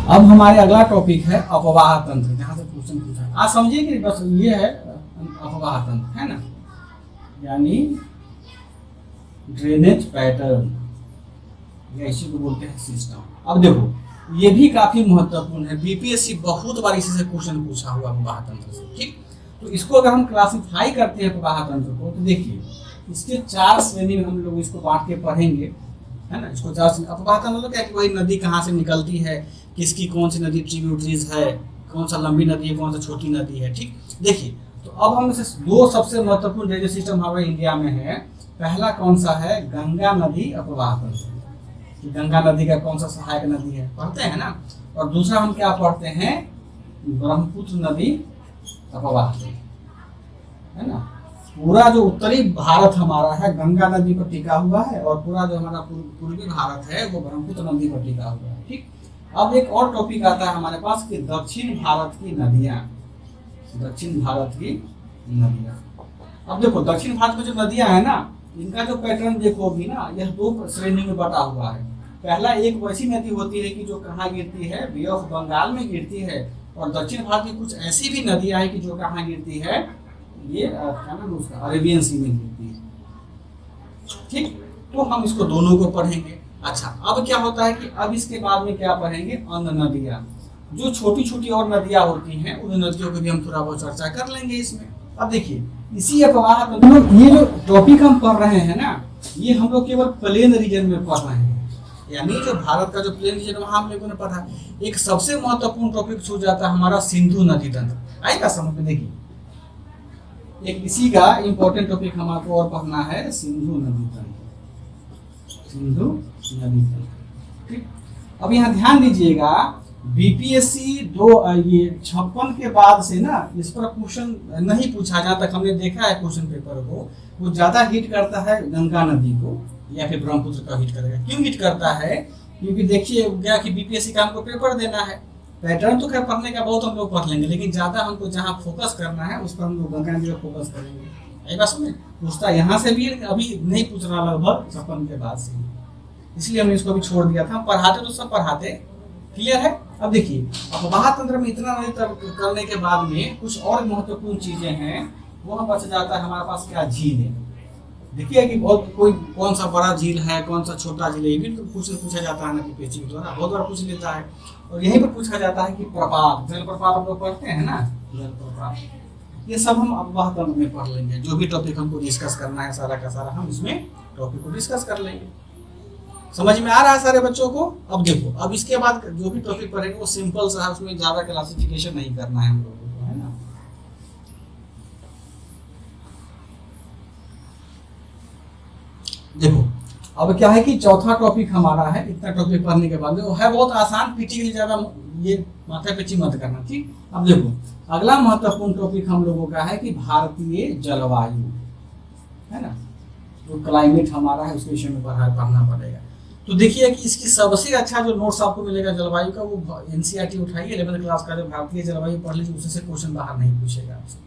अब हमारे अगला टॉपिक है अपवाह तंत्र, जहाँ से क्वेश्चन पूछा है। आज समझिए कि बस ये है अपवाह तंत्र, है ना, यानी ड्रेनेज पैटर्न, या इसी को बोलते हैं सिस्टम। अब देखो ये भी काफी महत्वपूर्ण है, बीपीएससी बहुत बार इसी से क्वेश्चन पूछा हुआ अपवाह तंत्र से। ठीक, तो इसको अगर हम क्लासिफाई करते हैं अपवाह तंत्र को, तो देखिए इसके 4 श्रेणी में हम लोग इसको बांट के पढ़ेंगे, है ना। इसको 4 श्रेणी, अपवाह तंत्र मतलब क्या है कि वही नदी कहाँ से निकलती है, किसकी कौन सी नदी ट्रिब्यूटरीज है, कौन सा लंबी नदी है, कौन सा छोटी नदी है। ठीक, देखिए तो अब हम इसे 2 सबसे महत्वपूर्ण ड्रेनेज सिस्टम हमारे इंडिया में है। पहला कौन सा है, गंगा नदी अपवाह तंत्र, गंगा नदी का कौन सा सहायक नदी है पढ़ते हैं ना। और दूसरा हम क्या पढ़ते हैं, ब्रह्मपुत्र नदी अपवाह तंत्र, है ना। पूरा जो उत्तरी भारत हमारा है गंगा नदी पर टिका हुआ है, और पूरा जो हमारा पूर्वी भारत है वो ब्रह्मपुत्र नदी पर टिका हुआ है। ठीक, अब एक और टॉपिक आता है हमारे पास कि दक्षिण भारत की नदियाँ, दक्षिण भारत की नदियाँ। अब देखो दक्षिण भारत में जो नदियाँ हैं ना, इनका जो पैटर्न देखोगी ना, यह 2 श्रेणी में बटा हुआ है। पहला एक वैसी नदी होती है कि जो कहाँ गिरती है, बे ऑफ बंगाल में गिरती है, और दक्षिण भारत की कुछ ऐसी भी नदियाँ हैं कि जो कहाँ गिरती है, ये क्या नाम उसका, अरेबियन सी में गिरती है। ठीक, तो हम इसको दोनों को पढ़ेंगे। अच्छा, अब क्या होता है कि अब इसके बाद में क्या पढ़ेंगे, अन्य नदियाँ, जो छोटी छोटी और नदियाँ होती हैं, उन नदियों की भी हम थोड़ा बहुत चर्चा कर लेंगे इसमें। अब देखिए इसी अपवाह, ये जो टॉपिक हम पढ़ रहे हैं ना, ये हम लोग केवल प्लेन रीजन में पढ़ रहे हैं, यानी जो भारत का जो प्लेन रीजन वहाँ हम लोगों ने पढ़ा। एक सबसे महत्वपूर्ण टॉपिक छूट जाता है हमारा सिंधु नदी तंत्र, आएगा समझ में। देखिए एक इसी का इंपॉर्टेंट टॉपिक हमारे और पढ़ना है, सिंधु नदी तंत्र, सिंधु नदी तंत्र। ठीक, अब यहाँ ध्यान दीजिएगा, बीपीएससी ये 56 के बाद से ना इस पर क्वेश्चन नहीं पूछा, जहाँ तक हमने देखा है क्वेश्चन पेपर को, वो ज्यादा हिट करता है गंगा नदी को या फिर ब्रह्मपुत्र का हिट करेगा। क्यों हिट करता है? क्योंकि देखिए क्या कि बीपीएससी का हमको पेपर देना है, पैटर्न तो खैर पढ़ने का बहुत हम लोग पढ़ लेंगे, लेकिन ज्यादा हमको जहाँ फोकस करना है उस पर हम लोग गंगा नदी पर फोकस करेंगे। यही बात समझे? पूछता यहाँ से भी अभी नहीं पूछ रहा, लगभग 56 के बाद से, इसलिए हमने इसको अभी छोड़ दिया था। हम पढ़ाते तो सब पढ़ाते, क्लियर है। अब देखिए अफवाह तंत्र में इतना नहीं करने के बाद में कुछ और महत्वपूर्ण चीजें हैं, वो हम बच जाता है हमारे पास क्या, झील है। देखिए कि बहुत कोई कौन सा बड़ा झील है, कौन सा छोटा झील है, ये भी तो पूछा जाता है ना बीपीएससी के द्वारा, बहुत बार पूछ लेता है। और यहीं पर पूछा जाता है कि प्रपात, जल प्रपात हम लोग पढ़ते हैं ना, जल प्रपात, ये सब हम अफवाह तंत्र में पढ़ लेंगे। जो भी टॉपिक हमको डिस्कस करना है सारा का सारा हम इसमें टॉपिक को डिस्कस कर लेंगे। समझ में आ रहा है सारे बच्चों को? अब देखो, अब इसके बाद जो भी टॉपिक पढ़ेंगे वो सिंपल सा है, उसमें ज्यादा क्लासिफिकेशन नहीं करना है हम लोगों को, है ना। देखो अब क्या है कि चौथा टॉपिक हमारा है, इतना टॉपिक पढ़ने के बाद वो है बहुत आसान, पीटी के लिए ज्यादा ये माथा पिची मत करना, ठीक। अब देखो अगला महत्वपूर्ण टॉपिक हम लोगों का है कि भारतीय जलवायु, है ना, जो क्लाइमेट हमारा है उसके विषय में पढ़ना पड़ेगा। तो देखिए कि इसकी सबसे अच्छा जो नोट्स आपको मिलेगा जलवायु का, वो एनसीईआरटी उठाइए 11th क्लास का, जो भारतीय जलवायु पढ़ लीजिए, उससे क्वेश्चन बाहर नहीं पूछेगा आपसे,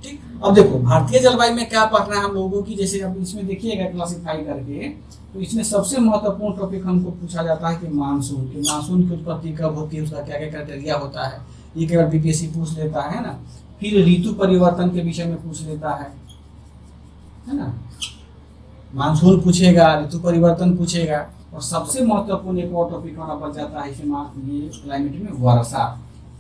ठीक। अब देखो भारतीय जलवायु में क्या पढ़ना है हम लोगों की, जैसे अब इसमें देखिएगा क्लासिफाई करके, तो इसमें सबसे महत्वपूर्ण टॉपिक हमको पूछा जाता है कि मानसून की उत्पत्ति कब होती है, उसका क्या क्या क्राइटेरिया होता है, ये केवल बीपीएससी पूछ लेता है ना। फिर ऋतु परिवर्तन के विषय में पूछ लेता है ना, मानसून पूछेगा, ऋतु परिवर्तन पूछेगा, और सबसे महत्वपूर्ण एक और टॉपिक हमारा बच जाता है इसमें, ये क्लाइमेट में वर्षा,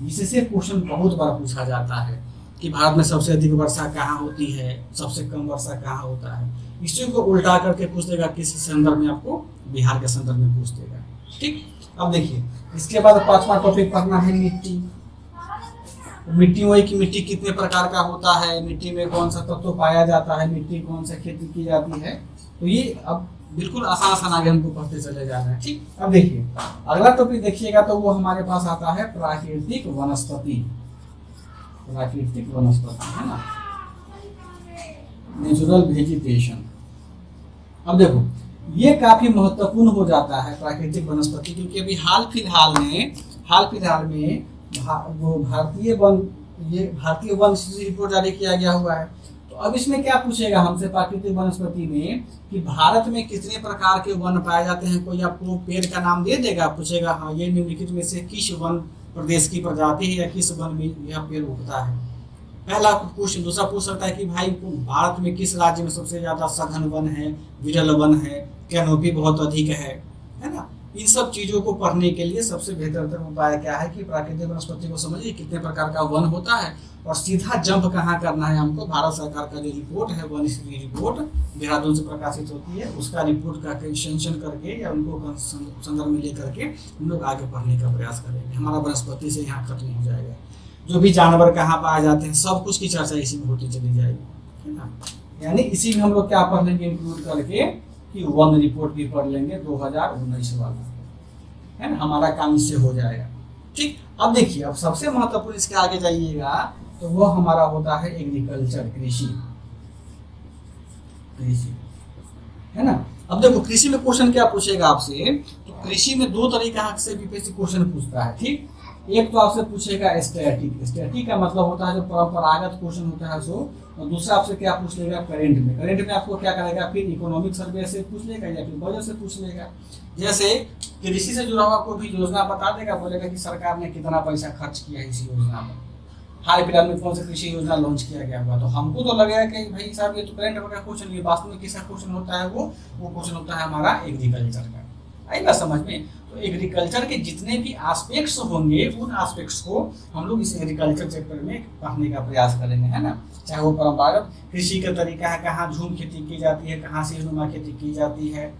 इससे क्वेश्चन बहुत बार पूछा जाता है कि भारत में सबसे अधिक वर्षा कहाँ होती है, सबसे कम वर्षा कहाँ होता है। इसी को उल्टा करके पूछ देगा किसी संदर्भ में, आपको बिहार के संदर्भ में पूछ देगा, ठीक। अब देखिए इसके बाद 5वां टॉपिक पढ़ना है मिट्टी। मिट्टी वही कि मिट्टी कितने प्रकार का होता है, मिट्टी में कौन सा तत्व पाया जाता है, मिट्टी कौन सा खेती की जाती है, तो ये अब बिल्कुल आसान आसान आगे हमको पढ़ते चले जाना है, ठीक। अब देखिए अगला टॉपिक देखिएगा तो वो हमारे पास आता है प्राकृतिक वनस्पति, प्राकृतिक वनस्पति, है ना, नेचुरल वेजिटेशन। अब देखो ये काफी महत्वपूर्ण हो जाता है प्राकृतिक वनस्पति, क्योंकि अभी हाल फिलहाल में वो भारतीय वन रिपोर्ट जारी किया गया हुआ है। तो अब इसमें क्या पूछेगा हमसे प्राकृतिक वनस्पति में कि भारत में कितने प्रकार के वन पाए जाते हैं, कोई आपको पेड़ का नाम दे देगा, पूछेगा हाँ ये निम्नलिखित में से किस वन प्रदेश की प्रजाति है या किस वन में यह पेड़ उगता है, पहला क्वेश्चन। दूसरा पूछ सकता है कि भाई भारत में किस राज्य में सबसे ज्यादा सघन वन है, विरल वन है, कैनोपी बहुत अधिक है ना। इन सब चीजों को पढ़ने के लिए सबसे बेहतर उपाय क्या है कि प्राकृतिक वनस्पति को समझिए कितने प्रकार का वन होता है, और सीधा जंप कहाँ करना है हमको, भारत सरकार का जो रिपोर्ट है वन रिपोर्ट देहरादून से प्रकाशित होती है, उसका रिपोर्ट का एक्सटेंशन करके या उनको संदर्भ में लेकर के हम लोग आगे पढ़ने का प्रयास करेंगे। हमारा वनस्पति से यहाँ खत्म हो जाएगा, जो भी जानवर कहाँ पाए जाते हैं सब कुछ की चर्चा इसी में होती चली जाएगी, है ना। यानी इसी में हम लोग क्या पढ़ लेंगे इंक्लूड करके कि वन रिपोर्ट भी पढ़ लेंगे 2019 वाला, है ना, हमारा काम इससे हो जाएगा, ठीक। अब देखिए अब सबसे महत्वपूर्ण इसके आगे जाइएगा तो वो हमारा होता है एग्रीकल्चर, कृषि, है ना। अब देखो कृषि में क्वेश्चन क्या पूछेगा आपसे, तो कृषि में दो तरीका से बीपीएससी क्वेश्चन पूछता है, ठीक। एक तो आपसे पूछेगा स्टैटिक का मतलब होता है जो परंपरागत क्वेश्चन होता है सो, और दूसरा आपसे क्या पूछ लेगा करंट में आपको क्या करेगा, फिर इकोनॉमिक सर्वे से पूछ लेगा या फिर बजट से पूछ लेगा। जैसे कृषि से जुड़ा हुआ कोई भी योजना बता देगा, बोलेगा कि सरकार ने कितना पैसा खर्च किया है इस योजना में, हाल फिलहाल में कौन सी कृषि योजना लॉन्च किया गया हुआ, तो हमको तो लगेगा कि भाई साहब ये तो करंट का क्वेश्चन, ये वास्तव में किसका क्वेश्चन होता है, वो क्वेश्चन होता है हमारा एग्रीकल्चर का। आएगा समझ में? तो एग्रीकल्चर के जितने भी एस्पेक्ट्स होंगे उन एस्पेक्ट्स को हम लोग इस एग्रीकल्चर चैप्टर में पढ़ने का प्रयास करेंगे, है ना। चाहे वो परंपरागत कृषि का तरीका है, कहाँ झूम खेती की जाती है, कहाँ सीढ़ीनुमा खेती की जाती है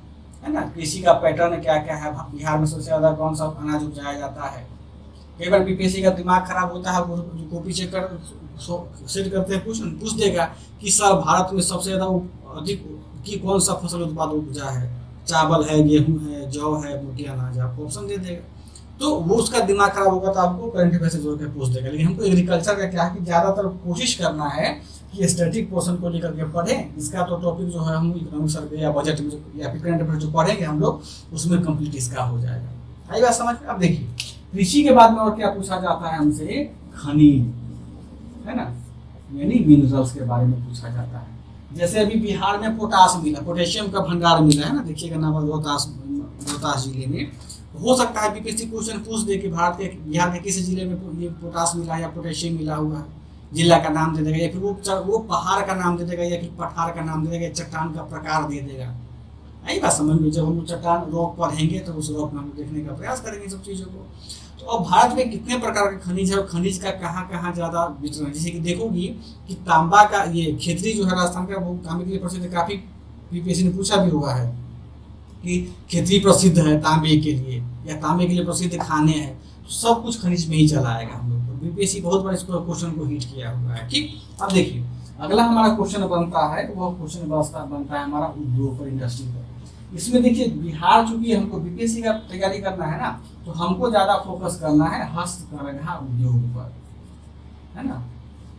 ना, कृषि का पैटर्न क्या क्या है, बिहार में सबसे ज्यादा कौन सा अनाज उपजाया जाता है। कई बार बीपीएससी का दिमाग खराब होता है, वो कॉपी चेक कर सेट करते हैं, पूछ देगा कि सर भारत में सबसे ज्यादा अधिक की कौन सा फसल उत्पाद उपजा है, चावल है, गेहूं है, जौ है, मोटी अनाज, आपको ऑप्शन दे देगा। तो वो उसका दिमाग खराब होगा तो आपको करंट अफेयर से जोड़ के पूछ देगा। लेकिन हमको एग्रीकल्चर का क्या है कि ज़्यादातर कोशिश करना है कि स्टैटिक पोर्शन को लेकर के पढ़ें। इसका तो टॉपिक जो है हम इकोनॉमिक सर्वे या बजट में या फिर करंट अफेयर जो पढ़ेंगे हम लोग, उसमें कंप्लीट इसका हो जाएगा। आई बात समझ में? अब देखिए कृषि के बाद में और क्या पूछा जाता है हमसे, खनिज, है ना, यानी मिनरल्स के बारे में पूछा जाता है। जैसे अभी बिहार में पोटास मिला, पोटेशियम का भंडार मिला है ना, देखिएगा नाम रोहतास जिले में। हो सकता है बीपीएससी क्वेश्चन पूछ दे कि बिहार के किस जिले में ये पोटास मिला या पोटेशियम मिला हुआ है, जिला का नाम दे देगा या फिर वो पहाड़ का नाम दे देगा या फिर पठार का नाम दे देगा, चट्टान का प्रकार दे देगा। आई बात समझ में? जब हम चट्टान रॉक पढ़ेंगे तो उस रॉक में हम देखने का प्रयास करेंगे सब चीज़ों को। तो अब भारत में कितने प्रकार के खनिज है और खनिज का कहाँ कहाँ ज़्यादा वितरण है। जैसे कि देखोगी कि तांबा का ये खेतरी जो है राजस्थान का, वो तांबे के लिए प्रसिद्ध है। काफ़ी बीपीएससी ने पूछा भी हुआ है कि खेतरी प्रसिद्ध है तांबे के लिए या तांबे के लिए प्रसिद्ध खाने हैं। तो सब कुछ खनिज में ही चला आएगा हम लोग को। बीपीएससी बहुत बार इस क्वेश्चन को हिट किया हुआ है। ठीक, अब देखिए अगला हमारा क्वेश्चन बनता है, वह क्वेश्चन बनता है हमारा उद्योग पर, इंडस्ट्री पर। इसमें देखिए बिहार चूंकि हमको बीपीएससी का तैयारी करना है ना, तो हमको ज्यादा फोकस करना है हस्तकरघा उद्योग पर, है ना,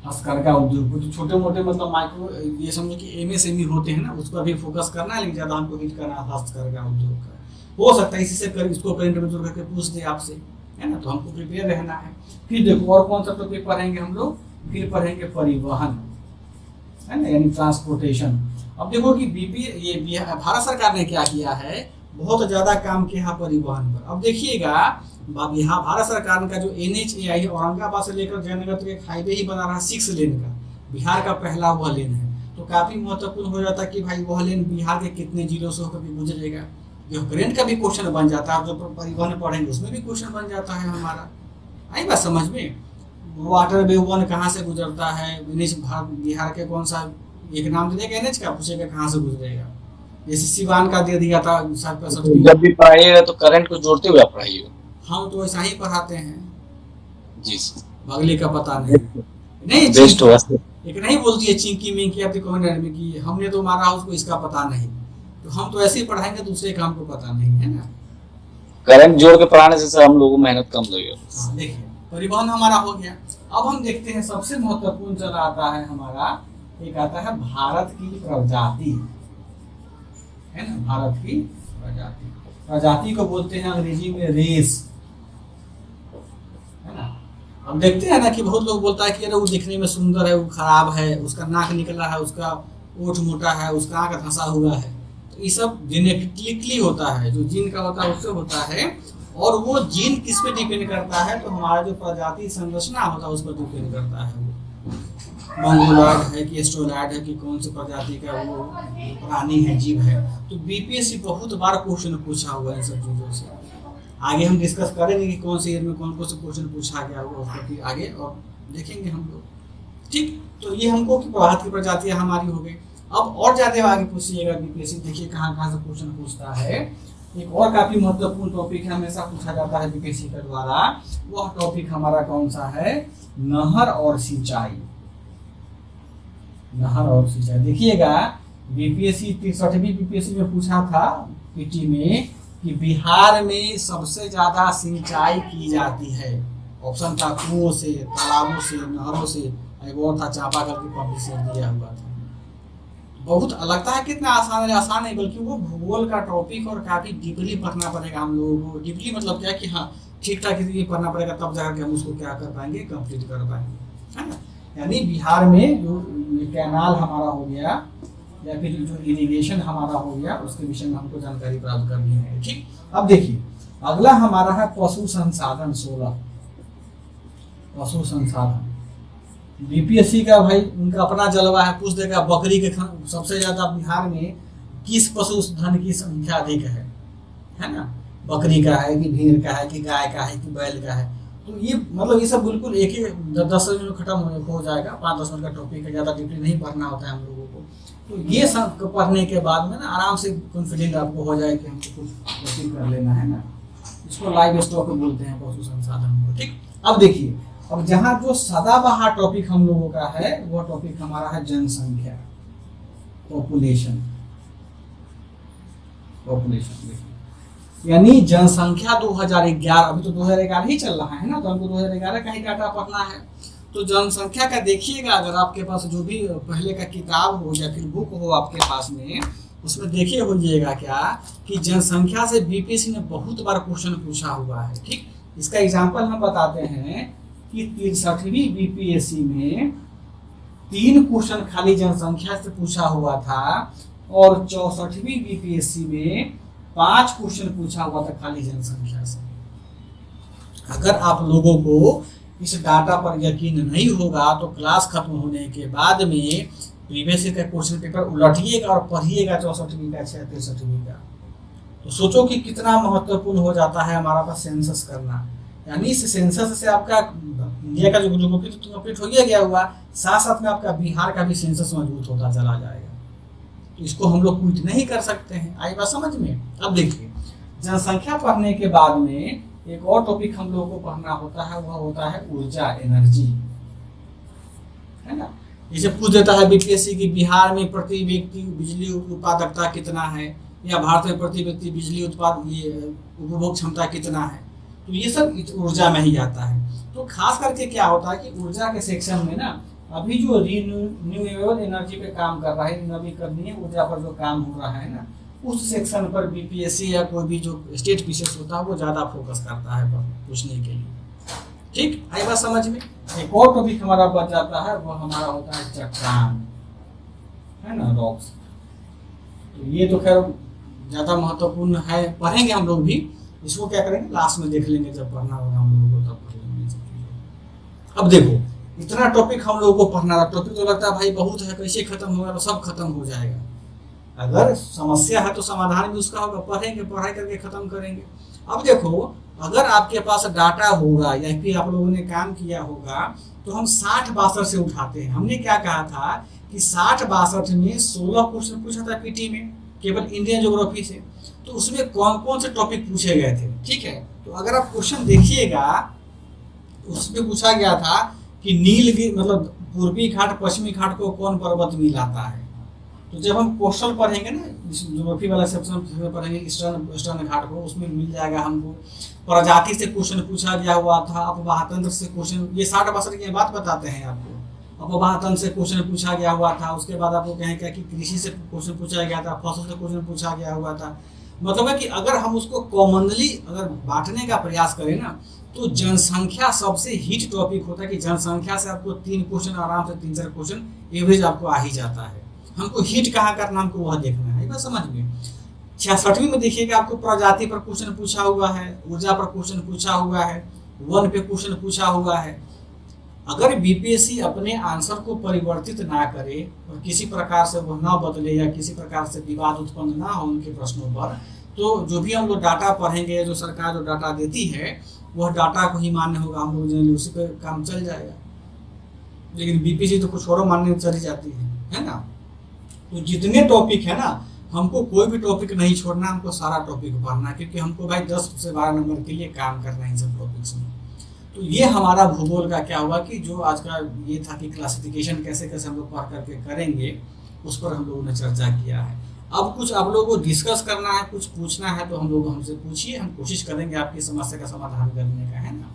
हस्तकरघा उद्योग पर। तो छोटे मोटे मतलब माइक्रो, ये समझो कि एमएसएमई होते हैं ना, उस पर भी फोकस करना है, लेकिन ज्यादा हमको हिट करना है हस्तकरघा उद्योग का। हो सकता है इसी से इसको करंट में जोड़ करके पूछ दे आपसे, है ना, तो हमको प्रिपेयर रहना है। फिर देखो और कौन सा टॉपिक पढ़ेंगे हम लोग, फिर पढ़ेंगे परिवहन, है ना, यानी ट्रांसपोर्टेशन। अब देखो कि ये भारत सरकार ने क्या किया है, बहुत ज्यादा काम किया परिवहन पर। अब देखिएगा यहाँ भारत सरकार का जो NHAI है, औरंगाबाद से लेकर जयनगर तक एक हाईवे ही बना रहा है 6 लेन का, बिहार का पहला वह लेन है। तो काफी महत्वपूर्ण हो जाता है कि भाई वह लेन बिहार के कितने जिलों से होकर के गुजरेगा। जो करंट का भी क्वेश्चन बन जाता है, जो परिवहन पढ़ेंगे उसमें भी क्वेश्चन बन जाता है हमारा। आई बात समझ में? वाटर वे वन कहाँ से गुजरता है, बिहार के कौन सा एक नाम दे देगा NH का, पूछेगा कहाँ से गुजरेगा। जैसे सिवान का दे दिया था 60-65। जब भी पढ़ाइएगा तो करंट को जोड़ते हुए आप पढ़ाइएगा। हम तो ऐसा ही पढ़ाते हैं जी, अगले का पता नहीं। नहीं बेस्ट होगा। एक नहीं बोलती है चिंकी मिंकी अपनी कमेंट में कि हमने तो मारा उसको, इसका पता नहीं। तो हम तो ऐसे ही पढ़ाएंगे, दूसरे काम को पता नहीं, है ना। करंट जोड़ के पढ़ाने से हम लोगों को मेहनत कम लगेगा। देखिए परिवहन हमारा हो गया। अब हम देखते हैं सबसे महत्वपूर्ण चला आता है हमारा, एक आता है भारत की प्रजाति, है ना, भारत की प्रजाति। प्रजाति को बोलते हैं अंग्रेजी में रेस, है ना। हम देखते हैं ना कि बहुत लोग बोलता है कि अरे वो दिखने में सुंदर है, वो खराब है, उसका नाक निकला है, उसका ओठ मोटा है, उसका आंख धंसा हुआ है। तो ये सब जेनेटिकली होता है, जो जीन का होता है उससे होता है। और वो जीन किस पे डिपेंड करता है, तो हमारा जो प्रजाति संरचना होता है उस पर डिपेंड करता है। वो मंगोलॉयड है कि एस्ट्रोलॉयड है कि कौन सी प्रजाति का वो प्राणी है, जीव है। तो बीपीएससी बहुत बार क्वेश्चन पूछा हुआ है इन सब चीज़ों से। आगे हम डिस्कस करेंगे कि कौन से ईयर में कौन कौन से क्वेश्चन पूछा गया होगा उसको, फिर आगे और देखेंगे हम लोग। ठीक, तो ये हमको कि भारत की प्रजातियाँ हमारी हो गई। अब और ज़्यादा आगे पूछिएगा बीपीएससी, देखिए कहाँ कहाँ से क्वेश्चन पूछता है। एक और काफी महत्वपूर्ण टॉपिक है, हमेशा पूछा जाता है बीपीएससी के द्वारा, वह टॉपिक हमारा कौन सा है, नहर और सिंचाई। नहर और सिंचाई देखिएगा बीपीएससी 63वीं बीपीएससी में पूछा था पीटी में कि बिहार में सबसे ज्यादा सिंचाई की जाती है। ऑप्शन था कुओं से, तालाबों से, नहरों से, एक और था चापाकल की पंप से दिया हुआ था। बहुत लगता है कितना आसान है, आसान है, बल्कि वो भूगोल का टॉपिक और काफी डीपली पढ़ना पड़ेगा हम लोगों को। डीपली मतलब क्या कि हाँ ठीक ठाक पढ़ना पड़ेगा, तब जाकर हम उसको क्या कर पाएंगे, कंप्लीट कर पाएंगे, है ना। यानी बिहार में जो कैनाल हमारा हो गया या फिर जो इरिगेशन हमारा हो गया, उसके विषय में हमको जानकारी प्राप्त करनी है। ठीक, अब देखिए अगला हमारा है पशु संसाधन 16। पशु संसाधन बीपीएससी का भाई उनका अपना जलवा है, पूछ देगा बकरी के सबसे ज्यादा बिहार में किस पशुधन की संख्या अधिक है ना, बकरी का है कि भेड़ का है कि गाय का है कि बैल का है। तो ये मतलब ये सब बिल्कुल एक ही 10 मिनट में खत्म हो जाएगा, 5-10 मिनट का टॉपिक है, ज़्यादा डीपली नहीं पढ़ना होता है हम लोगों को। तो ये सब पढ़ने के बाद में ना आराम से कॉन्फिडेंट आपको हो जाए कि हमको कुछ टॉपिक कर लेना है ना। इसको लाइव स्टॉक बोलते हैं पशु संसाधन को। ठीक, अब देखिए अब जहाँ जो सदाबहार टॉपिक हम लोगों का है, वो टॉपिक हमारा है जनसंख्या, पॉपुलेशन। देखिए यानी जनसंख्या 2011, अभी तो 2011 ही चल रहा है ना, तो हमको 2011 का ही डाटा पढ़ना है। तो जनसंख्या का देखिएगा, अगर आपके पास जो भी पहले का किताब हो या फिर बुक हो आपके पास में, उसमें देखिए होइएगा क्या कि जनसंख्या से बीपीएससी ने बहुत बार क्वेश्चन पूछा हुआ है। ठीक, इसका एग्जाम्पल हम बताते हैं कि 63वीं बीपीएससी में 3 क्वेश्चन खाली जनसंख्या से पूछा हुआ था, और 64वीं बीपीएससी में 5 क्वेश्चन पूछा हुआ था खाली जनसंख्या से। अगर आप लोगों को इस डाटा पर यकीन नहीं होगा तो क्लास खत्म होने के बाद में प्रीवियस ईयर का क्वेश्चन पेपर उलटिएगा और पढ़िएगा 64वीं का 63वीं का। तो सोचो कि कितना महत्वपूर्ण हो जाता है हमारा पास सेंसस करना। यानी इस सेंसस से आपका इंडिया का जो ज्योग्राफी तो कंप्लीट हो गया हुआ, साथ साथ में आपका बिहार का भी सेंसस मजबूत होता चला जाएगा। तो इसको हम लोग क्विट नहीं कर सकते हैं। आई बात समझ में? अब देखिए, जनसंख्या पढ़ने के बाद में एक और टॉपिक हम लोगों को पढ़ना होता है, वह होता है ऊर्जा, एनर्जी, है ना। जैसे पूछ देता है बीपीएससी की बिहार में प्रति व्यक्ति बिजली उत्पादकता कितना है, या भारत में प्रति व्यक्ति बिजली उपभोग क्षमता कितना है, तो ये सब ऊर्जा में ही आता है। तो खास करके क्या होता है कि ऊर्जा के सेक्शन में ना, अभी जो रिन्यूएबल एनर्जी पे काम कर रहा है, नवीकरणीय ऊर्जा पर जो काम हो रहा है ना, उस सेक्शन पर बीपीएससी या कोई भी जो स्टेट पीसीएस होता है वो ज़्यादा फोकस करता है पूछने के लिए। ठीक, आई बात समझ में? एक और टॉपिक हमारा बच जाता है, वो हमारा होता है चट्टान, है ना, रॉक्स। तो ये तो खैर ज़्यादा महत्वपूर्ण है, पढ़ेंगे हम लोग भी। इसको क्या करेंगे, लास्ट में देख लेंगे, जब पढ़ना होगा हम लोगों को तब पढ़ लेंगे। अब देखो, इतना टॉपिक हम लोगों को पढ़ना था। टॉपिक तो लगता है भाई बहुत है, कैसे खत्म होगा, तो सब खत्म हो जाएगा। अगर समस्या है तो समाधान भी उसका होगा, पढ़ेंगे, पढ़ाई करके खत्म करेंगे। अब देखो, अगर आपके पास डाटा होगा या फिर आप लोगों ने काम किया होगा, तो हम 60-62 से उठाते हैं। हमने क्या कहा था कि 60-62 में 16 क्वेश्चन पूछा था पीटी में, केवल इंडियन ज्योग्राफी से। तो उसमें कौन कौन से टॉपिक पूछे गए थे, ठीक है। तो अगर आप क्वेश्चन देखिएगा, उसमें पूछा गया था कि नीलगिरी मतलब पूर्वी घाट पश्चिमी घाट को कौन पर्वत मिलाता है। तो जब हम क्वेश्चन पढ़ेंगे ना, ज्योग्राफी वाला सेक्शन पढ़ेंगे ईस्टर्न घाट को, उसमें मिल जाएगा हमको। प्रजाति से क्वेश्चन पूछा गया हुआ था, अपवाह तंत्र से क्वेश्चन, ये 60-62 की बात बताते हैं आपको। अपवाह तंत्र से क्वेश्चन पूछा गया हुआ था। उसके बाद आपको कहें क्या कि कृषि से क्वेश्चन पूछा गया था, फसल से क्वेश्चन पूछा गया हुआ था। मतलब है कि अगर हम उसको कॉमनली अगर बांटने का प्रयास करें ना, तो जनसंख्या सबसे हिट टॉपिक होता है कि जनसंख्या से आपको 3 क्वेश्चन आराम से 3-4 क्वेश्चन एवरेज आपको आ ही जाता है। हमको हिट कहाँ करना, हमको वह देखना है। बस समझ में। 66वीं में देखिएगा, आपको प्रजाति पर क्वेश्चन पूछा हुआ है, ऊर्जा पर क्वेश्चन पूछा हुआ है, वन पे क्वेश्चन पूछा हुआ है। अगर बीपीएससी अपने आंसर को परिवर्तित ना करे और किसी प्रकार से वह ना बदले या किसी प्रकार से विवाद उत्पन्न ना हो उनके प्रश्नों पर, तो जो भी हम लोग डाटा पढ़ेंगे, जो सरकार जो डाटा देती है, वह डाटा को ही मान्य होगा, हम लोग जनरली उसी पे काम चल जाएगा। लेकिन बीपीएससी तो कुछ और मानने चली जाती है ना। तो जितने टॉपिक है ना, हमको कोई भी टॉपिक नहीं छोड़ना, हमको सारा टॉपिक पढ़ना, क्योंकि हमको भाई 10 से 12 नंबर के लिए काम करना है इन सब टॉपिक्स में। तो ये हमारा भूगोल का क्या हुआ कि जो आज का ये था कि क्लासिफिकेशन कैसे कैसे हम लोग पढ़ करके करेंगे, उस पर हम लोगों ने चर्चा किया है। अब कुछ आप लोगों को डिस्कस करना है, कुछ पूछना है, तो हम लोग हमसे पूछिए, हम कोशिश करेंगे आपकी समस्या का समाधान करने का, है ना।